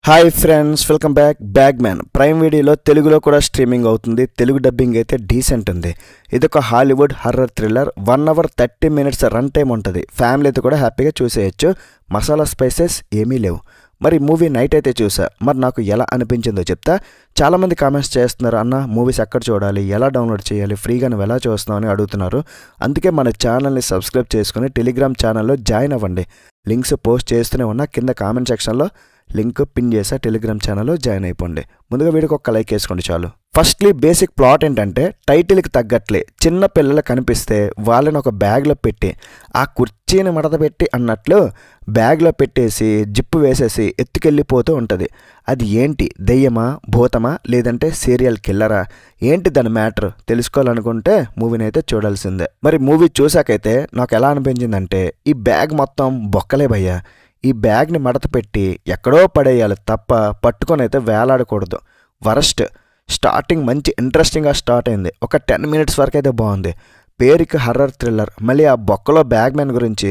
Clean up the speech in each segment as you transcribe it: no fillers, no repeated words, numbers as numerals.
Hi friends, welcome back. Bagman prime వీడియోలో తెలుగులో కూడా స్ట్రీమింగ్ అవుతుంది. తెలుగు డబ్బింగ్ అయితే డీసెంట్ ఉంది. ఇది ఒక Hollywood horror thriller. 1 hour 30 minutes run time ఉంటుంది. ఫ్యామిలీతో కూడా హ్యాపీగా చూసేయచ్చు. మసాలా స్పైసెస్ ఏమీ లేవు. మరి మూవీ నైట్ అయితే చూసా. మరి నాకు ఎలా అనిపించిందో చెప్తా. చాలామంది కామెంట్స్ చేస్తున్నారు, అన్న మూవీస్ ఎక్కడ చూడాలి, ఎలా డౌన్లోడ్ చేయాలి, ఫ్రీగా నువ్వు ఎలా చూస్తున్నావు అని అడుగుతున్నారు. అందుకే మన ఛానల్ని సబ్స్క్రైబ్ చేసుకుని టెలిగ్రామ్ ఛానల్లో జాయిన్ అవ్వండి. లింక్స్ పోస్ట్ చేస్తూనే ఉన్నా. కింద కామెంట్ సెక్షన్లో లింక్ పిన్ చేసా. టెలిగ్రామ్ ఛానల్లో జాయిన్ అయిపోండి. ముందుగా వీడియోకి ఒక లైక్ వేసుకోండి చాలు. ఫస్ట్లీ బేసిక్ ప్లాట్ ఏంటంటే, టైటిల్కి తగ్గట్లే చిన్న పిల్లలు కనిపిస్తే వాళ్ళని ఒక బ్యాగ్లో పెట్టి ఆ కుర్చీని మడత పెట్టి అన్నట్లు బ్యాగ్లో పెట్టేసి జిప్పు వేసేసి ఎత్తుకెళ్ళిపోతూ ఉంటుంది. అది ఏంటి, దెయ్యమా, భూతమా, లేదంటే సీరియల్ కిల్లరా, ఏంటి దాని మ్యాటర్ తెలుసుకోవాలనుకుంటే మూవీని అయితే చూడాల్సిందే. మరి మూవీ చూసాకైతే నాకు ఎలా అనిపించిందంటే, ఈ బ్యాగ్ మొత్తం బొక్కలే భయ్యా. ఈ బ్యాగ్ని మడత పెట్టి ఎక్కడో పడేయాలి తప్ప పట్టుకొని అయితే వేలాడకూడదు. వరస్ట్. స్టార్టింగ్ మంచి ఇంట్రెస్టింగ్గా స్టార్ట్ అయింది. ఒక 10 minutes వరకు అయితే బాగుంది. పేరుకి హర్రర్ థ్రిల్లర్. మళ్ళీ ఆ బొక్కలో బ్యాగ్మ్యాన్ గురించి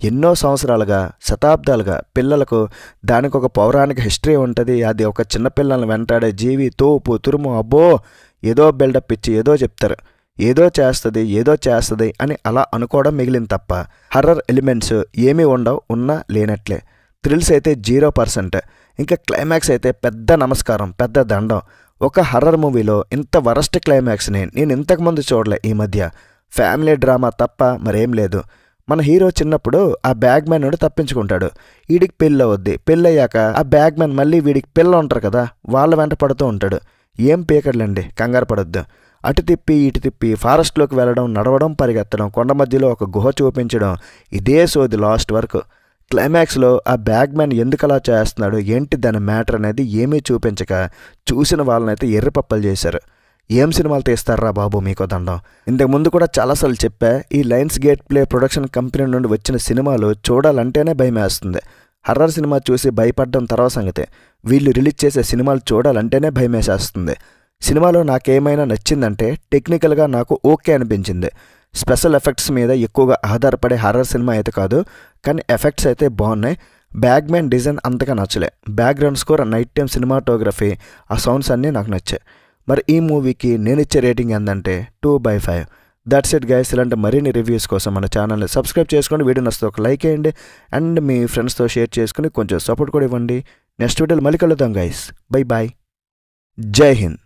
ఎన్నో సంవత్సరాలుగా, శతాబ్దాలుగా పిల్లలకు దానికి ఒక పౌరాణిక హిస్టరీ ఉంటుంది. అది ఒక చిన్నపిల్లల్ని వెంటాడే జీవి, తోపు, తురుము, అబ్బో ఏదో బిల్డప్ ఇచ్చి ఏదో చెప్తారు. ఏదో చేస్తుంది అని అలా అనుకోవడం మిగిలింది తప్ప హర్రర్ ఎలిమెంట్స్ ఏమీ ఉండవు. ఉన్నా లేనట్లే. థ్రిల్స్ అయితే 0%. ఇంకా క్లైమాక్స్ అయితే పెద్ద నమస్కారం, పెద్ద దండం. ఒక హర్రర్ మూవీలో ఇంత వరస్ట్ క్లైమాక్స్ని నేను ఇంతకుముందు చూడలే ఈ మధ్య. ఫ్యామిలీ డ్రామా తప్ప మరేం లేదు. మన హీరో చిన్నప్పుడు ఆ బ్యాగ్మ్యాన్ నుండి తప్పించుకుంటాడు. వీడికి పెళ్ళి అవుద్ది. పెళ్ళయ్యాక ఆ బ్యాగ్మ్యాన్ మళ్ళీ వీడికి పిల్ల ఉంటారు కదా, వాళ్ళ వెంట పడుతూ ఉంటాడు. ఏం పీకడ్లండి, కంగారు పడొద్దు. అటు తిప్పి ఇటు తిప్పి ఫారెస్ట్లోకి వెళ్ళడం, నడవడం, పరిగెత్తడం, కొండ మధ్యలో ఒక గుహ చూపించడం, ఇదే సోది లాస్ట్ వరకు. క్లైమాక్స్లో ఆ బ్యాగ్మ్యాన్ ఎందుకు అలా చేస్తున్నాడు, ఏంటి దాని మ్యాటర్ అనేది ఏమీ చూపించక చూసిన వాళ్ళనైతే ఎర్రపప్పలు చేశారు. ఏం సినిమాలు తీస్తారా బాబు, మీకో దండం. ఇంతకుముందు కూడా చాలాసార్లు చెప్పా, ఈ Lions gate play production company నుండి వచ్చిన సినిమాలు చూడాలంటేనే భయం వేస్తుంది. హర్రర్ సినిమా చూసి భయపడడం తర్వాత సంగతే, వీళ్ళు రిలీజ్ చేసే సినిమాలు చూడాలంటేనే భయం వేసేస్తుంది. సినిమాలో నాకేమైనా నచ్చిందంటే టెక్నికల్గా నాకు ఓకే అనిపించింది. స్పెషల్ ఎఫెక్ట్స్ మీద ఎక్కువగా ఆధారపడే హర్రర్ సినిమా అయితే కాదు, కానీ ఎఫెక్ట్స్ అయితే బాగున్నాయి. బ్యాగ్మ్యాన్ డిజైన్ అంతగా నచ్చలే. Background score, night time cinematography, ఆ సౌండ్స్ అన్నీ నాకు నచ్చాయి. మరి ఈ మూవీకి నేను ఇచ్చే రేటింగ్ ఏంటంటే 2/5. That's it guys. ఇలాంటి మరిన్ని రివ్యూస్ కోసం మన ఛానల్ని సబ్స్క్రైబ్ చేసుకొని, వీడియో నచ్చితే ఒక లైక్ వేయండి అండ్ మీ ఫ్రెండ్స్తో షేర్ చేసుకుని కొంచెం సపోర్ట్ కూడా ఇవ్వండి. నెక్స్ట్ వీడియోలో మళ్ళీ కలుద్దాం గైస్. Bye bye. జై హింద్.